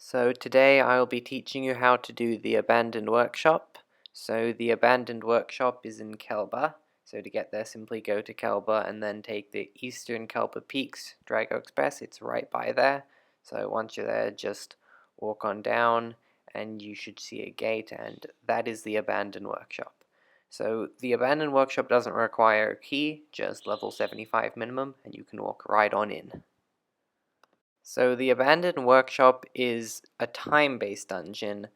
So today I will be teaching you how to do the abandoned workshop. So the abandoned workshop is in Kelba. So to get there, simply go to Kelba and then take the Eastern Kelba Peaks Drago Express. It's right by there. So once you're there, just walk on down and you should see a gate, and that is the abandoned workshop. So the abandoned workshop doesn't require a key, just level 75 minimum, and you can walk right on in. So the abandoned workshop is a time-based dungeon,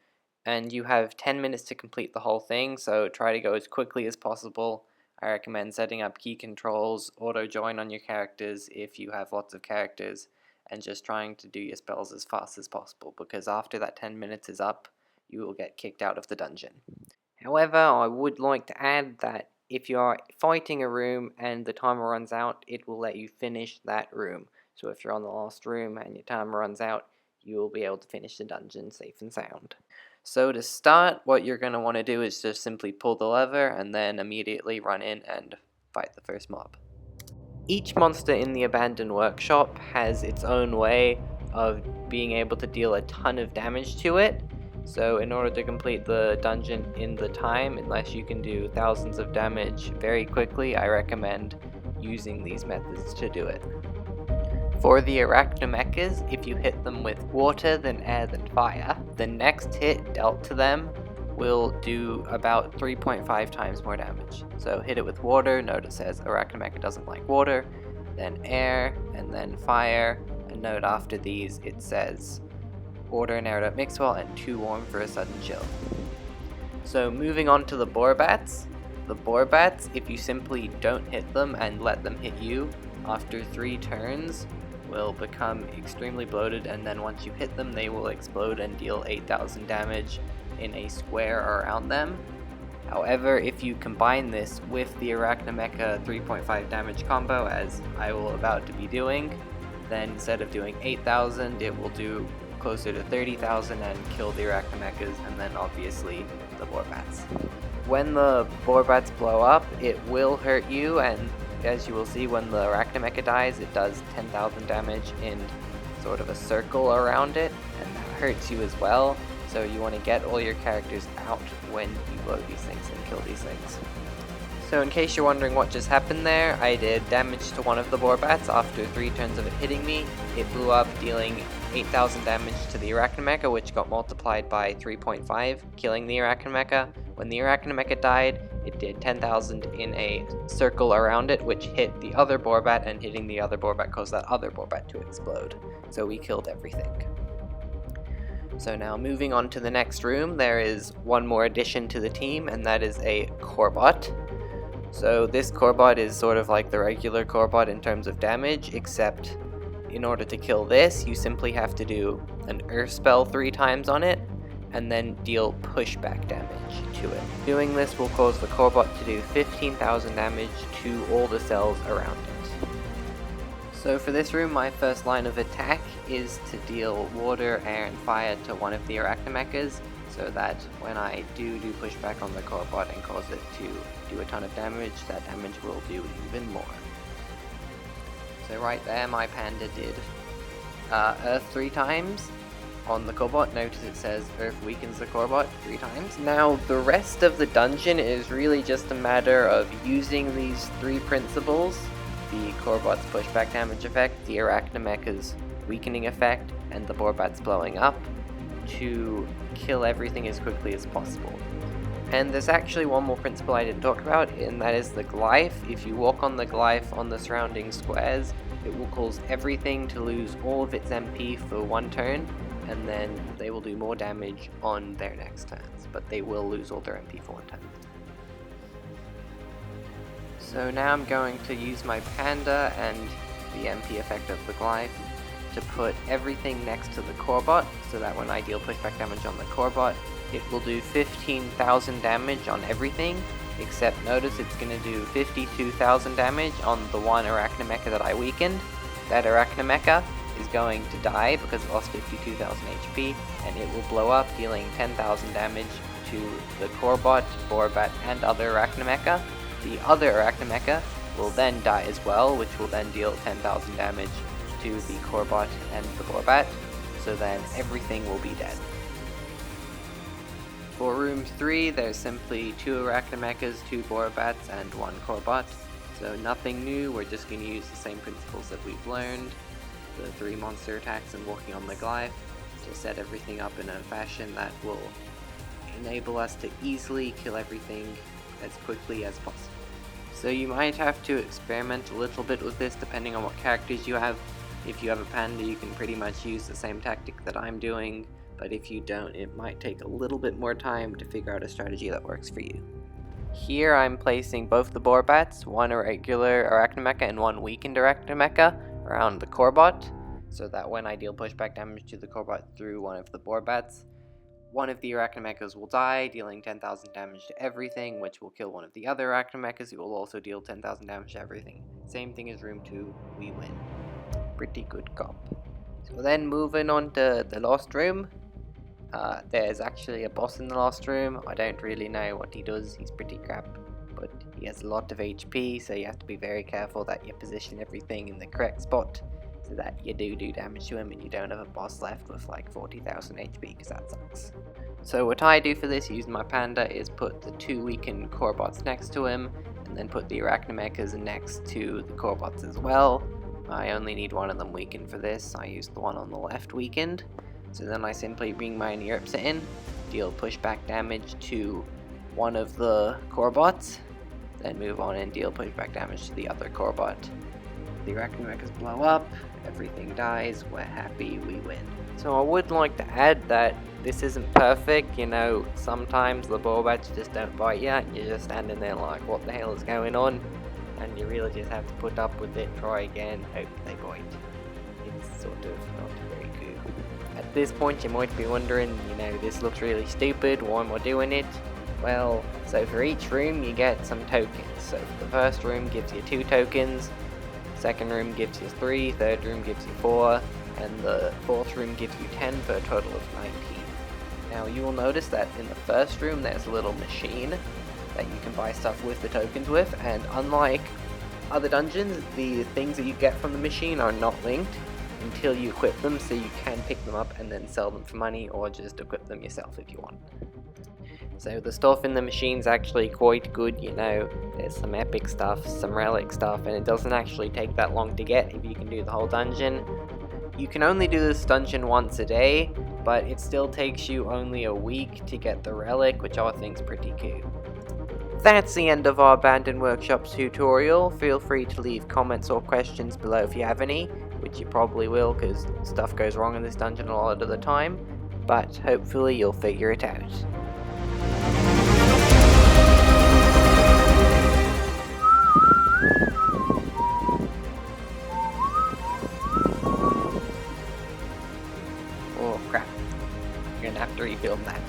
and you have 10 minutes to complete the whole thing, so try to go as quickly as possible. I recommend setting up key controls, auto-join on your characters if you have lots of characters, and just trying to do your spells as fast as possible, because after that 10 minutes is up, you will get kicked out of the dungeon. However, I would like to add that if you are fighting a room and the timer runs out, it will let you finish that room. So if you're on the last room and your timer runs out, you will be able to finish the dungeon safe and sound. So to start, what you're going to want to do is just simply pull the lever and then immediately run in and fight the first mob. Each monster in the abandoned workshop has its own way of being able to deal a ton of damage to it. So in order to complete the dungeon in the time, unless you can do thousands of damage very quickly, I recommend using these methods to do it. For the arachnomechas, if you hit them with water, then air, then fire, the next hit dealt to them will do about 3.5 times more damage. So hit it with water, note it says arachnomecha doesn't like water, then air, and then fire, and note after these it says water and air don't mix well, and too warm for a sudden chill. So moving on to the boarbats. The boarbats, if you simply don't hit them and let them hit you, after 3 turns, will become extremely bloated, and then once you hit them, they will explode and deal 8,000 damage in a square around them. However, if you combine this with the Arachnomecha 3.5 damage combo, as I will about to be doing, then instead of doing 8,000, it will do closer to 30,000 and kill the Arachnomechas, and then obviously the boarbats. When the boarbats blow up, it will hurt you, and as you will see, when the Arachnomecha dies, it does 10,000 damage in sort of a circle around it, and that hurts you as well. So you want to get all your characters out when you blow these things and kill these things. So in case you're wondering what just happened there, I did damage to one of the boarbats after 3 turns of it hitting me. It blew up, dealing 8,000 damage to the Arachnomecha, which got multiplied by 3.5, killing the Arachnomecha. When the Arachnomecha died, it did 10,000 in a circle around it, which hit the other boarbat, and hitting the other boarbat caused that other boarbat to explode. So we killed everything. So now moving on to the next room, there is one more addition to the team, and that is a Corbot. So this Corbot is sort of like the regular Corbot in terms of damage, except in order to kill this, you simply have to do an Earth spell 3 times on it, and then deal pushback damage to it. Doing this will cause the Corbot to do 15,000 damage to all the cells around it. So for this room, my first line of attack is to deal water, air, and fire to one of the Arachnomechas, so that when I do pushback on the Corbot and cause it to do a ton of damage, that damage will do even more. So right there, my panda did Earth 3 times on the Corbot. Notice it says Earth weakens the Corbot 3 times. Now the rest of the dungeon is really just a matter of using these 3 principles: the Corbot's pushback damage effect, the Arachnomecha's weakening effect, and the boarbat's blowing up, to kill everything as quickly as possible. And there's actually one more principle I didn't talk about, and that is the glyph. If you walk on the glyph on the surrounding squares, it will cause everything to lose all of its MP for 1 turn, and then they will do more damage on their next turns, but they will lose all their MP for 1 turn. So now I'm going to use my panda and the MP effect of the glyph to put everything next to the Corbot, so that when I deal pushback damage on the Corbot, it will do 15,000 damage on everything, except notice it's going to do 52,000 damage on the one Arachnomecha that I weakened. That Arachnomecha is going to die because it lost 52,000 HP, and it will blow up, dealing 10,000 damage to the Corbot, boarbat, and other Arachnomecha. The other Arachnomecha will then die as well, which will then deal 10,000 damage to the Corbot and the boarbat. so then everything will be dead. For room 3, there's simply 2 Arachnomechas, 2 Borobats, and 1 Corbot. So nothing new, we're just going to use the same principles that we've learned, the 3 monster attacks and walking on the glyph, to set everything up in a fashion that will enable us to easily kill everything as quickly as possible. So you might have to experiment a little bit with this depending on what characters you have. If you have a panda, you can pretty much use the same tactic that I'm doing, but if you don't, it might take a little bit more time to figure out a strategy that works for you. Here I'm placing both the Borobats, one regular Arachnomecha and one weakened Arachnomecha, around the Corbot, so that when I deal pushback damage to the Corbot through one of the Borobats, one of the Arachnomechas will die, dealing 10,000 damage to everything, which will kill one of the other Arachnomechas, who will also deal 10,000 damage to everything. Same thing as room 2, we win. Pretty good comp. So then moving on to the last room. There's actually a boss in the last room. I don't really know what he does, he's pretty crap, but he has a lot of HP, so you have to be very careful that you position everything in the correct spot so that you do damage to him and you don't have a boss left with like 40,000 HP, because that sucks. So what I do for this using my panda is put the 2 weakened Corbots next to him, and then put the Arachnomechas next to the Corbots as well. I only need one of them weakened for this, I used the one on the left weakened. So then I simply bring my Neuripsa in, deal pushback damage to one of the Corbots, then move on and deal pushback damage to the other Corbot. The Arachnomechas blow up, everything dies, we're happy, we win. So I would like to add that this isn't perfect, you know, sometimes the Borobats just don't bite you, and you're just standing there like, what the hell is going on? And you really just have to put up with it, try again, hope they bite. It's sort of not very good. At this point you might be wondering, you know, this looks really stupid, why am I doing it? Well, so for each room you get some tokens. So the first room gives you 2 tokens, second room gives you 3, third room gives you 4, and the fourth room gives you 10 for a total of 19. Now you will notice that in the first room there's a little machine that you can buy stuff with the tokens with, and unlike other dungeons, the things that you get from the machine are not linked until you equip them, so you can pick them up and then sell them for money, or just equip them yourself if you want. So the stuff in the machine's actually quite good, you know, there's some epic stuff, some relic stuff, and it doesn't actually take that long to get if you can do the whole dungeon. You can only do this dungeon once a day, but it still takes you only a week to get the relic, which I think's pretty cool. That's the end of our Abandoned Workshops tutorial. Feel free to leave comments or questions below if you have any, which you probably will because stuff goes wrong in this dungeon a lot of the time, but hopefully you'll figure it out. Oh crap, you're gonna have to refilm that.